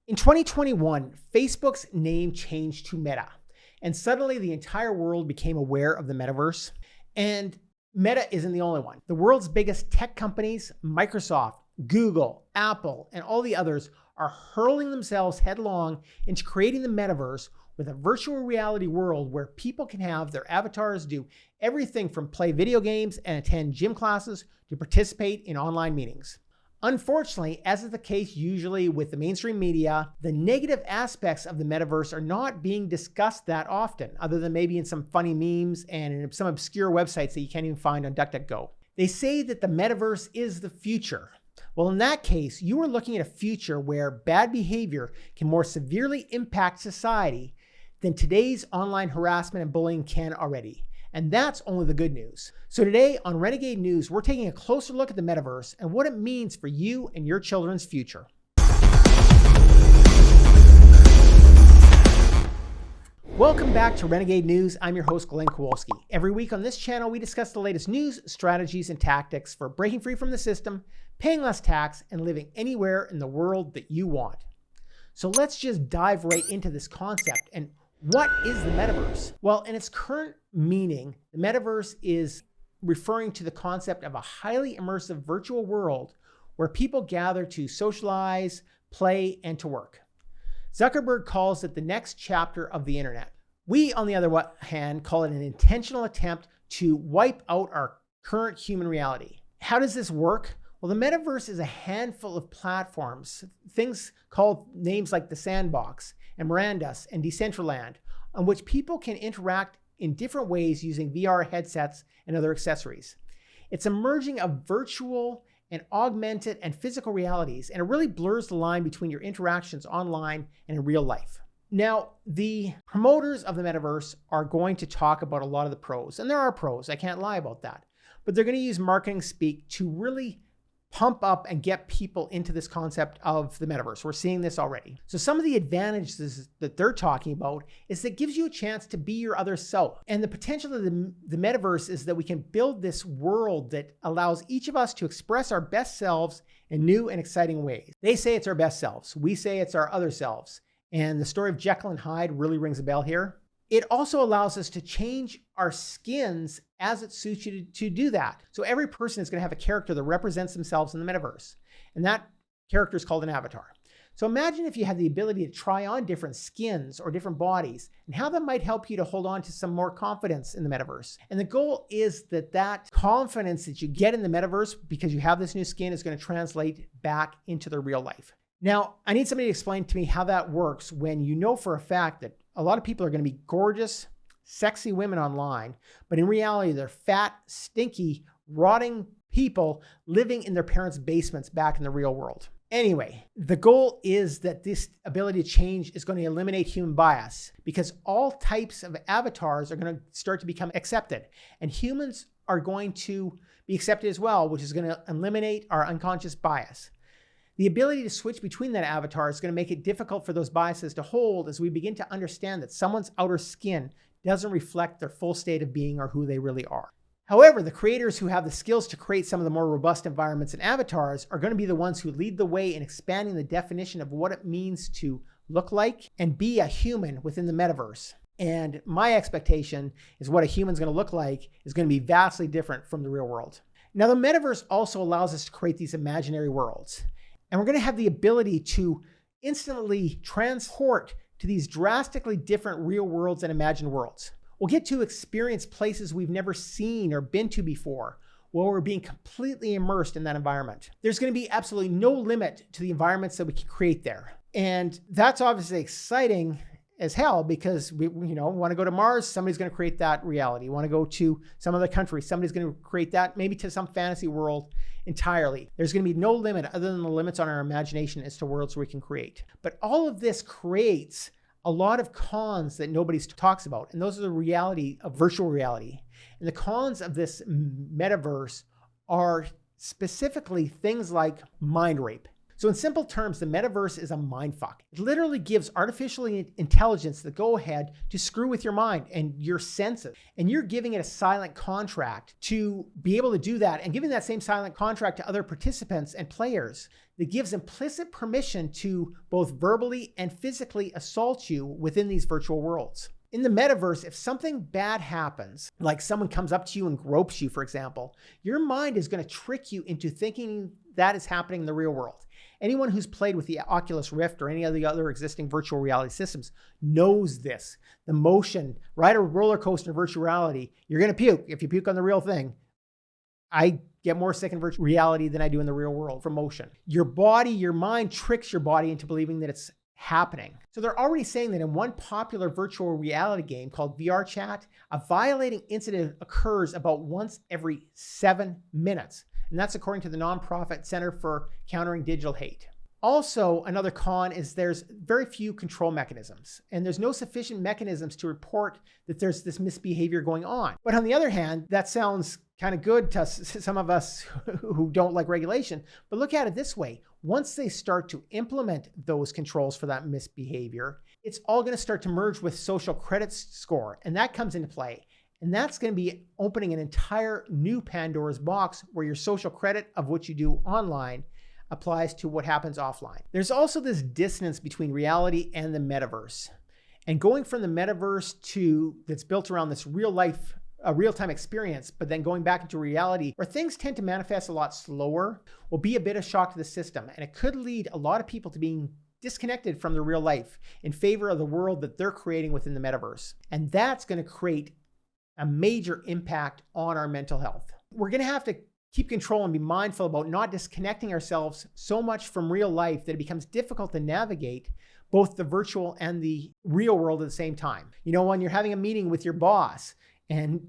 In 2021, Facebook's name changed to Meta, and suddenly the entire world became aware of the metaverse. And Meta isn't the only one. The world's biggest tech companies, Microsoft, Google, Apple, and all the others are hurling themselves headlong into creating the metaverse with a virtual reality world where people can have their avatars do everything from play video games and attend gym classes to participate in online meetings. Unfortunately, as is the case usually with the mainstream media, the negative aspects of the metaverse are not being discussed that often, other than maybe in some funny memes and in some obscure websites that you can't even find on DuckDuckGo. They say that the metaverse is the future. Well, in that case, you are looking at a future where bad behavior can more severely impact society than today's online harassment and bullying can already. And that's only the good news. So today on Renegade News, we're taking a closer look at the metaverse and what it means for you and your children's future. Welcome back to Renegade News. I'm your host, Glenn Kowalski. Every week on this channel, we discuss the latest news, strategies, and tactics for breaking free from the system, paying less tax, and living anywhere in the world that you want. So let's just dive right into this concept. And what is the metaverse? Well, in its current meaning, the metaverse is referring to the concept of a highly immersive virtual world where people gather to socialize, play, and to work. Zuckerberg calls it the next chapter of the internet. We, on the other hand, call it an intentional attempt to wipe out our current human reality. How does this work? Well, the metaverse is a handful of platforms, things called names like the Sandbox and Mirandas and Decentraland, on which people can interact in different ways using VR headsets and other accessories. It's a merging of virtual and augmented and physical realities, and it really blurs the line between your interactions online and in real life. Now, the promoters of the metaverse are going to talk about a lot of the pros, and there are pros, I can't lie about that, but they're going to use marketing speak to really pump up and get people into this concept of the metaverse. We're seeing this already. So some of the advantages that they're talking about is that it gives you a chance to be your other self. And the potential of the metaverse is that we can build this world that allows each of us to express our best selves in new and exciting ways. They say it's our best selves. We say it's our other selves. And the story of Jekyll and Hyde really rings a bell here. It also allows us to change our skins as it suits you to do that. So every person is going to have a character that represents themselves in the metaverse. And that character is called an avatar. So imagine if you had the ability to try on different skins or different bodies and how that might help you to hold on to some more confidence in the metaverse. And the goal is that that confidence that you get in the metaverse because you have this new skin is going to translate back into the real life. Now, I need somebody to explain to me how that works when you know for a fact that a lot of people are going to be gorgeous, sexy women online, but in reality, they're fat, stinky, rotting people living in their parents' basements back in the real world. Anyway, the goal is that this ability to change is going to eliminate human bias because all types of avatars are going to start to become accepted, and humans are going to be accepted as well, which is going to eliminate our unconscious bias. The ability to switch between that avatar is going to make it difficult for those biases to hold as we begin to understand that someone's outer skin doesn't reflect their full state of being or who they really are. However, the creators who have the skills to create some of the more robust environments and avatars are going to be the ones who lead the way in expanding the definition of what it means to look like and be a human within the metaverse. And my expectation is what a human's going to look like is going to be vastly different from the real world. Now, the metaverse also allows us to create these imaginary worlds. And we're going to have the ability to instantly transport to these drastically different real worlds and imagined worlds. We'll get to experience places we've never seen or been to before, where we're being completely immersed in that environment. There's going to be absolutely no limit to the environments that we can create there. And that's obviously exciting as hell because we want to go to Mars, somebody's going to create that reality. Want to go to some other country, somebody's going to create that, maybe to some fantasy world entirely. There's going to be no limit other than the limits on our imagination as to worlds we can create. But all of this creates a lot of cons that nobody talks about. And those are the reality of virtual reality. And the cons of this metaverse are specifically things like mind rape. So in simple terms, the metaverse is a mindfuck. It literally gives artificial intelligence the go-ahead to screw with your mind and your senses. And you're giving it a silent contract to be able to do that, and giving that same silent contract to other participants and players that gives implicit permission to both verbally and physically assault you within these virtual worlds. In the metaverse, if something bad happens, like someone comes up to you and gropes you, for example, your mind is going to trick you into thinking that is happening in the real world. Anyone who's played with the Oculus Rift or any of the other existing virtual reality systems knows this. The motion, ride a roller coaster in virtual reality, you're going to puke. If you puke on the real thing, I get more sick in virtual reality than I do in the real world from motion. Your body, your mind tricks your body into believing that it's happening. So they're already saying that in one popular virtual reality game called VR Chat, a violating incident occurs about once every 7 minutes. And that's according to the nonprofit Center for Countering Digital Hate. Also, another con is there's very few control mechanisms, and there's no sufficient mechanisms to report that there's this misbehavior going on. But on the other hand, that sounds kind of good to some of us who don't like regulation. But look at it this way. Once they start to implement those controls for that misbehavior, it's all going to start to merge with social credit score, and that comes into play. And that's going to be opening an entire new Pandora's box where your social credit of what you do online applies to what happens offline. There's also this dissonance between reality and the metaverse. And going from the metaverse that's built around this real-time experience, but then going back into reality where things tend to manifest a lot slower, will be a bit of shock to the system. And it could lead a lot of people to being disconnected from their real life in favor of the world that they're creating within the metaverse. And that's going to create a major impact on our mental health. We're going to have to keep control and be mindful about not disconnecting ourselves so much from real life that it becomes difficult to navigate both the virtual and the real world at the same time. You know, when you're having a meeting with your boss and,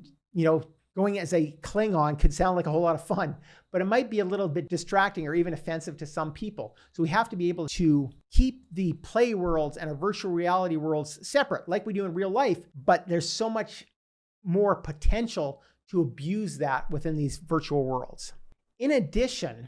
going as a Klingon could sound like a whole lot of fun, but it might be a little bit distracting or even offensive to some people. So we have to be able to keep the play worlds and our virtual reality worlds separate like we do in real life, but there's so much more potential to abuse that within these virtual worlds. In addition,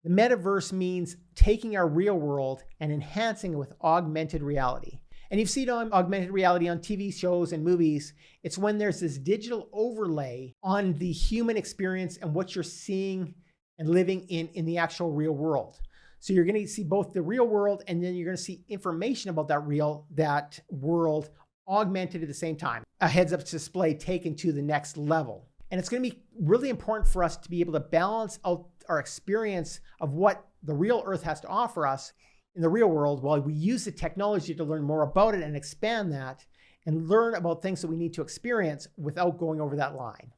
the metaverse means taking our real world and enhancing it with augmented reality. And you've seen augmented reality on TV shows and movies. It's when there's this digital overlay on the human experience and what you're seeing and living in the actual real world. So you're going to see both the real world, and then you're going to see information about that world augmented at the same time. A heads-up display taken to the next level. And it's going to be really important for us to be able to balance out our experience of what the real Earth has to offer us in the real world while we use the technology to learn more about it and expand that and learn about things that we need to experience without going over that line.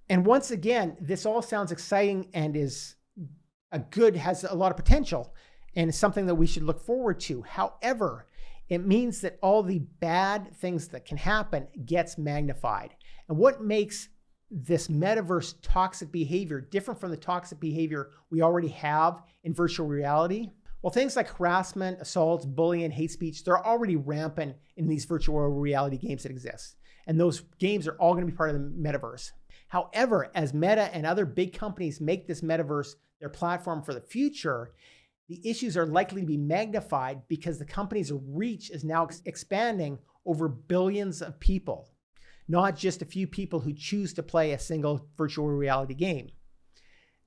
And once again, this all sounds exciting and has a lot of potential and is something that we should look forward to. However, it means that all the bad things that can happen gets magnified. And what makes this metaverse toxic behavior different from the toxic behavior we already have in virtual reality? Well, things like harassment, assaults, bullying, hate speech, they're already rampant in these virtual reality games that exist. And those games are all going to be part of the metaverse. However, as Meta and other big companies make this metaverse their platform for the future, the issues are likely to be magnified because the company's reach is now expanding over billions of people, not just a few people who choose to play a single virtual reality game.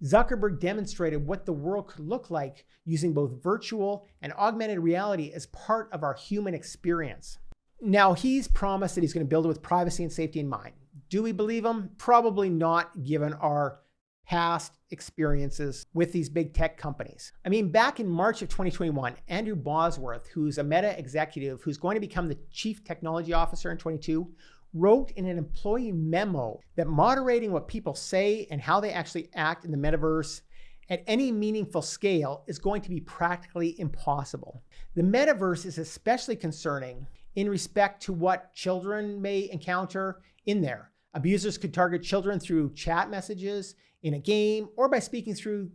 Zuckerberg demonstrated what the world could look like using both virtual and augmented reality as part of our human experience. Now, he's promised that he's going to build it with privacy and safety in mind. Do we believe him? Probably not, given our past experiences with these big tech companies. I mean, back in March of 2021, Andrew Bosworth, who's a Meta executive who's going to become the chief technology officer in 2022, wrote in an employee memo that moderating what people say and how they actually act in the metaverse at any meaningful scale is going to be practically impossible. The metaverse is especially concerning in respect to what children may encounter in there. Abusers could target children through chat messages, in a game, or by speaking to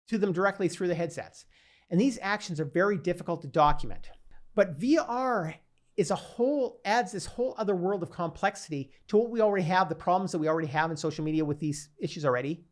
them directly through the headsets. And these actions are very difficult to document. But VR adds this whole other world of complexity to what we already have, the problems that we already have in social media with these issues already.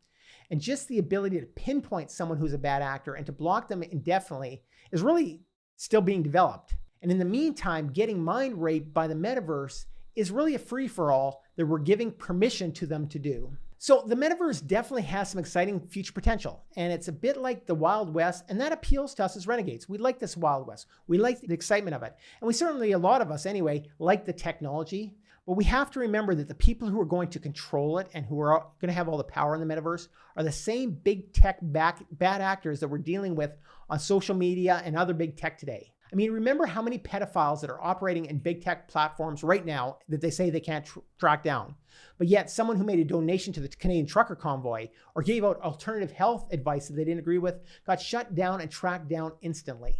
And just the ability to pinpoint someone who's a bad actor and to block them indefinitely is really still being developed. And in the meantime, getting mind raped by the metaverse is really a free-for-all that we're giving permission to them to do. So the metaverse definitely has some exciting future potential, and it's a bit like the Wild West, and that appeals to us as renegades. We like this Wild West. We like the excitement of it. And we certainly, a lot of us anyway, like the technology, but we have to remember that the people who are going to control it and who are going to have all the power in the metaverse are the same big tech bad actors that we're dealing with on social media and other big tech today. I mean, remember how many pedophiles that are operating in big tech platforms right now that they say they can't track down. But yet someone who made a donation to the Canadian trucker convoy or gave out alternative health advice that they didn't agree with got shut down and tracked down instantly.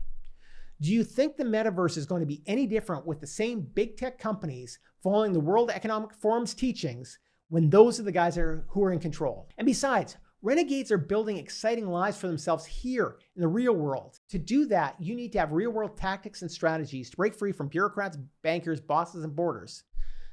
Do you think the metaverse is going to be any different with the same big tech companies following the World Economic Forum's teachings when those are the guys who are in control? And besides, renegades are building exciting lives for themselves here in the real world. To do that, you need to have real world tactics and strategies to break free from bureaucrats, bankers, bosses, and borders.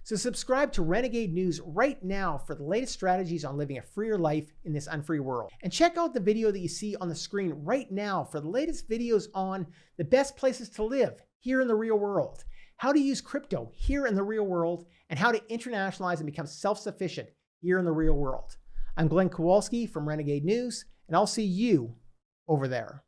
So subscribe to Renegade News right now for the latest strategies on living a freer life in this unfree world. And check out the video that you see on the screen right now for the latest videos on the best places to live here in the real world, how to use crypto here in the real world, and how to internationalize and become self-sufficient here in the real world. I'm Glenn Kowalski from Renegade News, and I'll see you over there.